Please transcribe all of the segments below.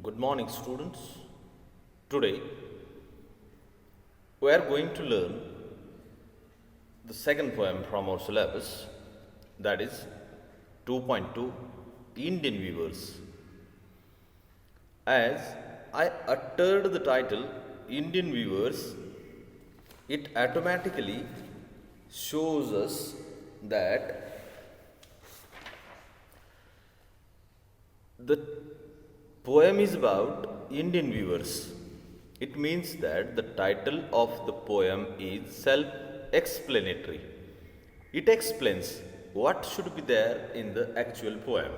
Good morning, students. Today we are going to learn the second poem from our syllabus, that is 2.2 Indian Weavers. As I uttered the title Indian Weavers, it automatically shows us that the poem is about Indian weavers. It means that the title of the poem is self explanatory. It explains what should be there in the actual poem.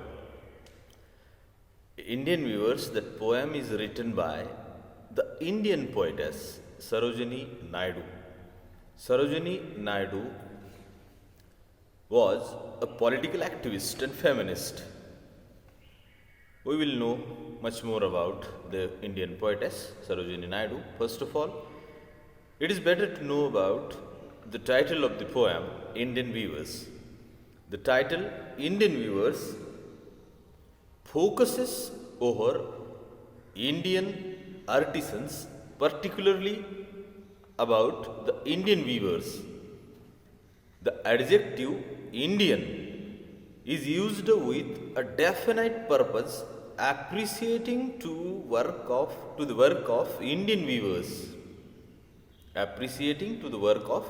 Indian weavers, that poem is written by the Indian poetess Sarojini Naidu. Sarojini Naidu was a political activist and feminist. We will know much more about the Indian poetess Sarojini Naidu. First of all, it is better to know about the title of the poem, Indian Weavers. The title, Indian Weavers, focuses over Indian artisans, particularly about the Indian weavers. The adjective Indian is used with a definite purpose, appreciating to the work of Indian weavers. Appreciating to the work of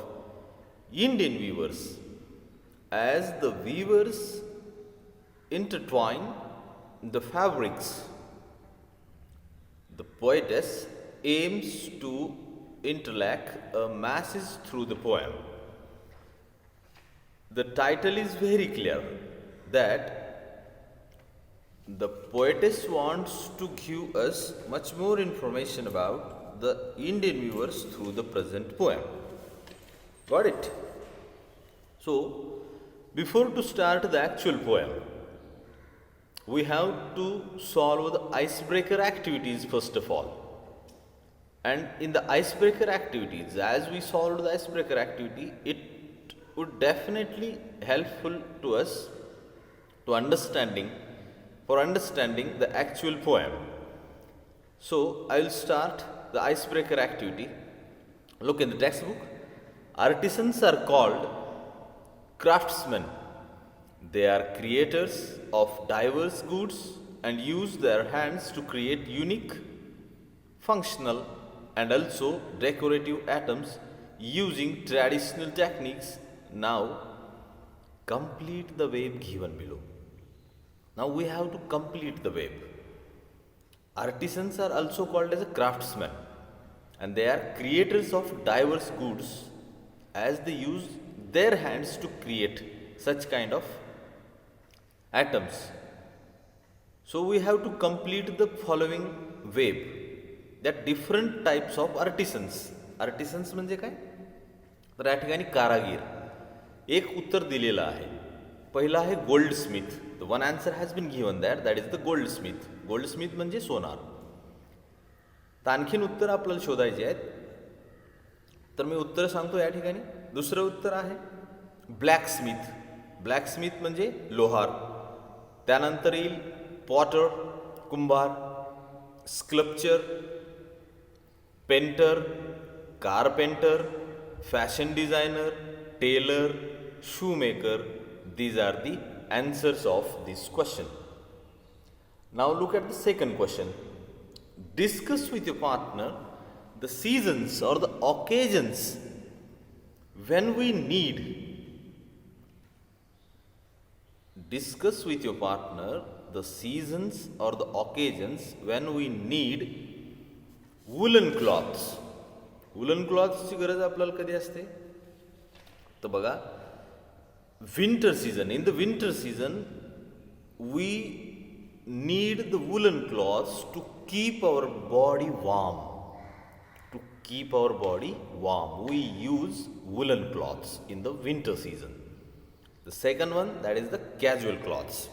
Indian weavers. As the weavers intertwine the fabrics, the poetess aims to interlace a message through the poem. The title is very clear that the poetess wants to give us much more information about the Indian weavers through the present poem. Got it? So, before to start the actual poem, we have to solve the icebreaker activities first of all. And in the icebreaker activities, as we solve the icebreaker activity, it would definitely helpful to us for understanding the actual poem. So I will start the icebreaker activity. Look in the textbook. Artisans are called craftsmen. They are creators of diverse goods and use their hands to create unique, functional and also decorative items using traditional techniques. Now complete the web given below. Now we have to complete the web. Artisans are also called as a craftsmen, and they are creators of diverse goods as they use their hands to create such kind of items. So we have to complete the following web, that different types of artisans. Artisans म्हणजे काय? तर या ठिकाणी कारागीर एक उत्तर दिलेलं आहे. पहिला आहे goldsmith. The one answer has been given that is the goldsmith. Goldsmith म्हणजे सोनार. तर आणखीन उत्तर आपल्याला शोधायचे आहेत. तर मी उत्तर सांगतो या ठिकाणी. दुसरं उत्तर आहे ब्लॅक स्मिथ. ब्लॅक स्मिथ म्हणजे लोहार. त्यानंतर येईल पॉटर, कुंभार, sculpture, painter, carpenter, fashion designer, tailor, shoemaker. These are the answers of this question. Now look at the second question. Discuss with your partner the seasons or the occasions when we need. Discuss with your partner the seasons or the occasions when we need woolen cloths. Woolen cloths ची गरज आपल्याला कधी असते? तर बघा, winter season. In the winter season, we need the woolen cloths to keep our body warm. To keep our body warm, we use woolen cloths in the winter season. The second one, that is the casual cloths.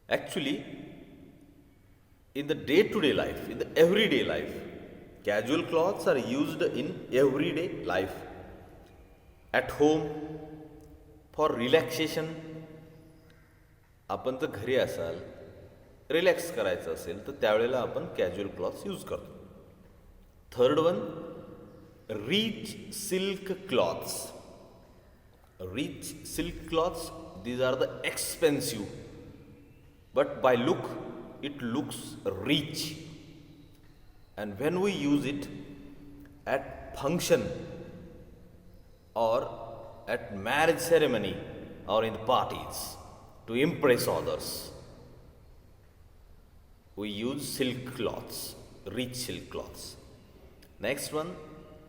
Actually, in the day-to-day life, in the everyday life, casual cloths are used in everyday life. At home, for relaxation. आपण तर घरी असाल relax करायचं असेल तर त्यावेळेला आपण casual clothes use करतो. Third one, rich silk clothes. Rich silk cloths, these are the expensive, but by look it looks rich, and when we use it at function or at marriage ceremony or in the parties to impress others, we use silk cloths, rich silk cloths. Next one,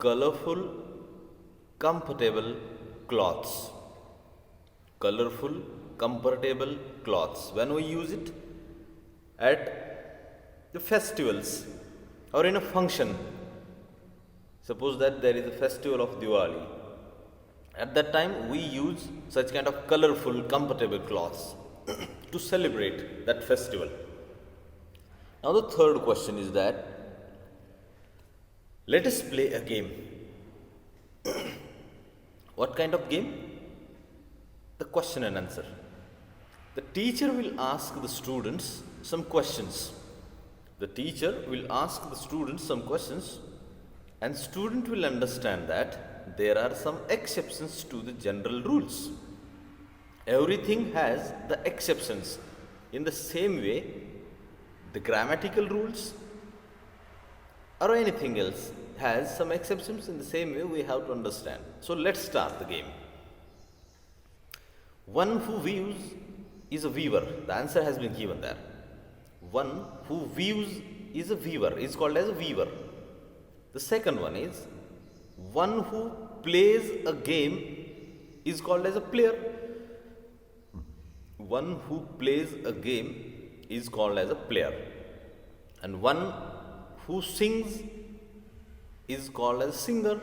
colorful comfortable cloths. Colorful comfortable cloths, when we use it at the festivals or in a function. Suppose that there is a festival of Diwali, at that time we use such kind of colorful comfortable cloths to celebrate that festival. Now the third question is that let us play a game. What kind of game? The question and answer. The teacher will ask the students some questions. The teacher will ask the students some questions, and student will understand that there are some exceptions to the general rules. Everything has the exceptions. In the same way, the grammatical rules or anything else has some exceptions. In the same way, we have to understand. So let's start the game. One who views is a weaver. The answer has been given there. One who views is a weaver, is called as a weaver. The second one is one who plays a game is called as a player. One who plays a game is called as a player. And one who sings is called as a singer.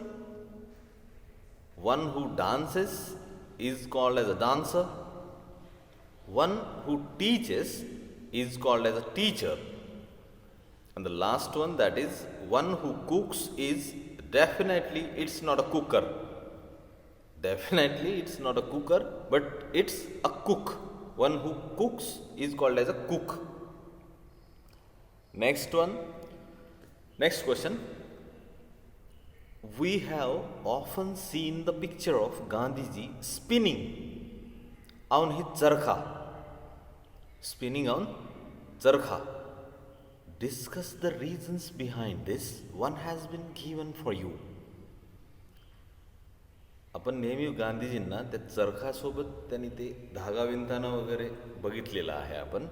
One who dances is called as a dancer. One who teaches is called as a teacher. And the last one, that is one who cooks, is definitely it's not a cooker. Definitely it's not a cooker, but it's a cook. One who cooks is called as a cook. Next one, next question. We have often seen the picture of Gandhiji spinning on his charkha. Spinning on charkha. Discuss the reasons behind this. One has been given for you. आपण नेहमी गांधीजींना त्या चरखासोबत त्यांनी ते धागा विणताना वगैरे बघितलेलं आहे. आपण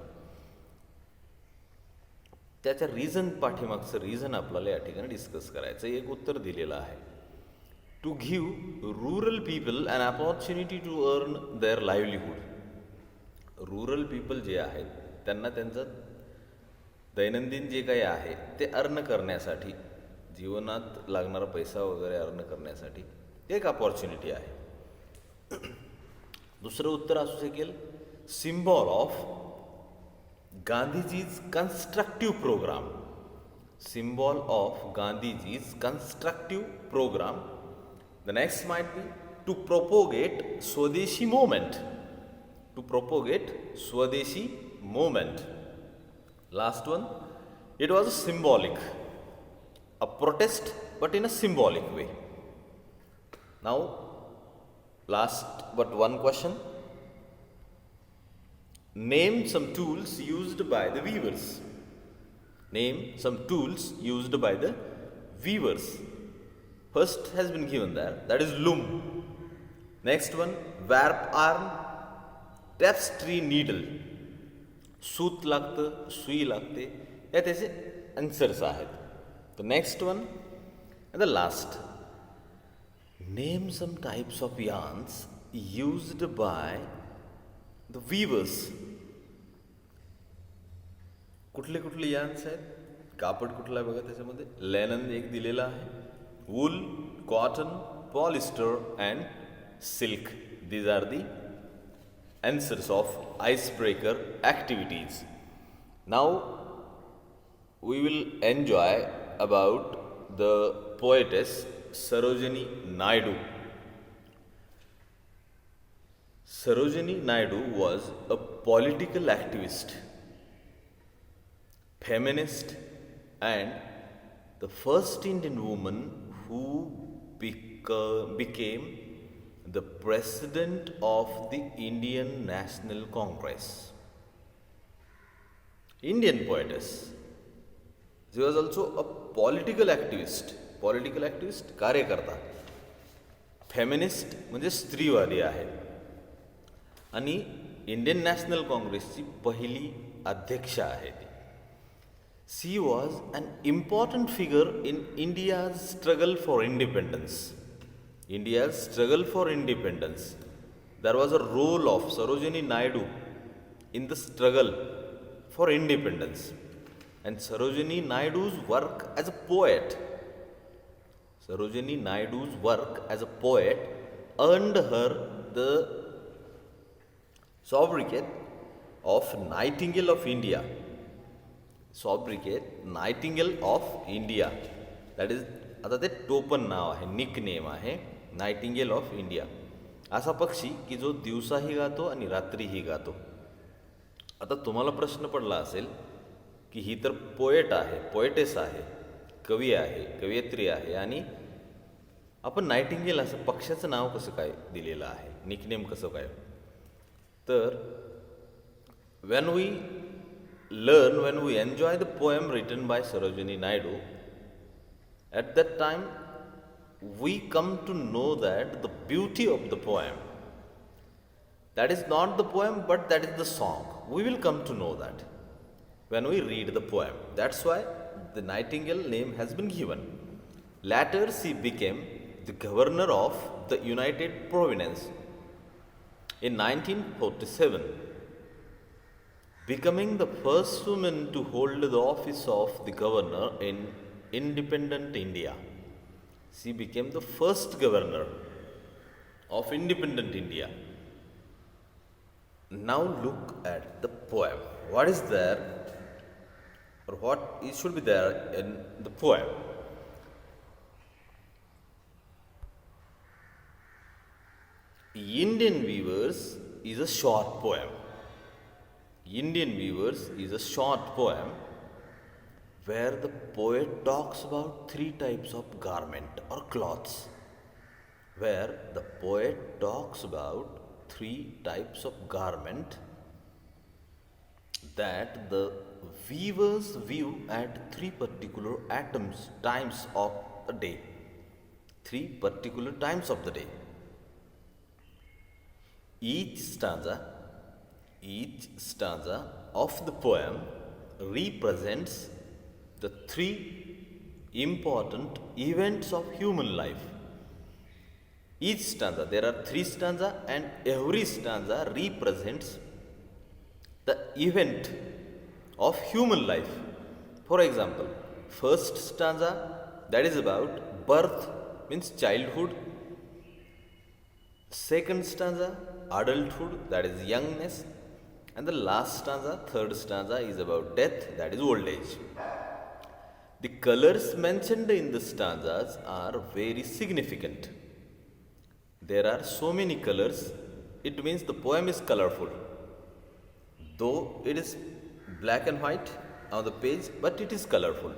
त्याच्या रिझन, पाठीमागचं रिझन आपल्याला या ठिकाणी डिस्कस करायचं. एक उत्तर दिलेलं आहे. To give rural people an opportunity to earn their livelihood. Rural people जे आहेत त्यांना त्यांचं दैनंदिन जे काही आहे ते अर्न करण्यासाठी, जीवनात लागणारा पैसा वगैरे अर्न करण्यासाठी एक अपॉर्च्युनिटी आहे. दुसरं उत्तर असू शकेल symbol of Gandhiji's constructive program. Symbol of Gandhiji's constructive program. The next might be to propagate Swadeshi movement. To propagate Swadeshi movement. Last one, it was symbolic. A protest, but in a symbolic way. Now, last but one question. Name some tools used by the weavers. Name some tools used by the weavers. First has been given there, that is loom. Next one, warp arm, tapestry needle. सूत लागतं, सुई लागते, या त्याचे answers आहेत. The next one and the last. Name some types of yarns used by the weavers. कुठले कुठले yarns आहेत, कापड कुठला आहे बघा त्याच्यामध्ये. लेनन एक दिलेला आहे, wool, cotton, polyester and silk. These are the answers of icebreaker activities. Now we will enjoy about the poetess Sarojini Naidu. Sarojini Naidu was a political activist. feminist, and the first Indian woman who became the president of the Indian National Congress. Indian poetess. She was also a political activist. Political activist, कार्यकर्ता. Feminist म्हणजे स्त्रीवादी आहे आणि Indian national काँग्रेसची पहिली अध्यक्ष आहे ती. She was an important figure in India's struggle for independence. India's struggle for independence. There was a role of Sarojini Naidu in the struggle for independence, and Sarojini Naidu's work as a poet, Sarojini Naidu's work as a poet earned her the sobriquet of Nightingale of India. Sobriquet Nightingale of India. That is आता ते टोपन नाव आहे, nick name आहे, nightingale of India. असा पक्षी की जो दिवसाही गातो आणि रात्रीही गातो. आता तुम्हाला प्रश्न पडला असेल की ही तर पोएट आहे, पोएटेस आहे, कवी आहे, कवयित्री आहे, आणि आपण नायटिंगेल असं पक्षाचं नाव कसं काय दिलेलं आहे, निकनेम कसं काय. तर when we enjoy the poem written by Sarojini Naidu, at that time we come to know that the beauty of the poem, that is not the poem but that is the song. We will come to know that when we read the poem. That's why the Nightingale name has been given. Later she became the governor of the United Province in 1947, becoming the first woman to hold the office of the governor in independent India. She became the first governor of independent India. Now look at the poem. What is there, or what should be there in the poem? Indian Weavers is a short poem. Indian Weavers is a short poem where the poet talks about three types of garment or cloths. Where the poet talks about three types of garment that the weavers weave at three particular times of the day. Three particular times of the day. Each stanza of the poem represents the three important events of human life. Each stanza, there are three stanza, and every stanza represents the event of human life. For example, first stanza, that is about birth, means childhood. Second stanza, adulthood, that is youngness. And the last stanza, third stanza, is about death, that is old age. The colors mentioned in the stanzas are very significant. There are so many colors, it means the poem is colorful. Though it is black and white on the page, but it is colorful.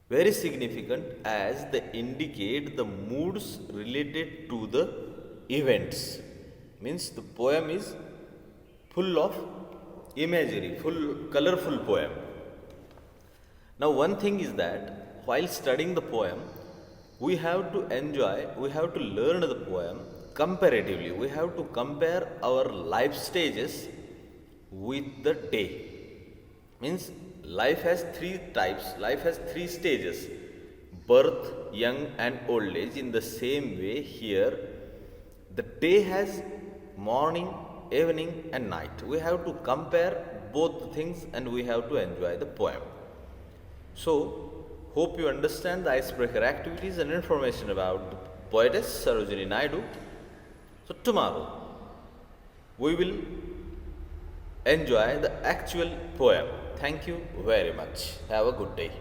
Very significant as they indicate the moods related to the events. Means the poem is full of imagery, full colorful poem. Now one thing is that while studying the poem, we have to learn the poem comparatively. We have to compare our life stages with the day. Means life has three types, life has three stages: birth, young and old age. In the same way here, the day has morning, evening and night. We have to compare both the things and we have to enjoy the poem. So, hope you understand the icebreaker activities and information about the poetess Sarojini Naidu. So tomorrow we will enjoy the actual poem. Thank you very much. Have a good day.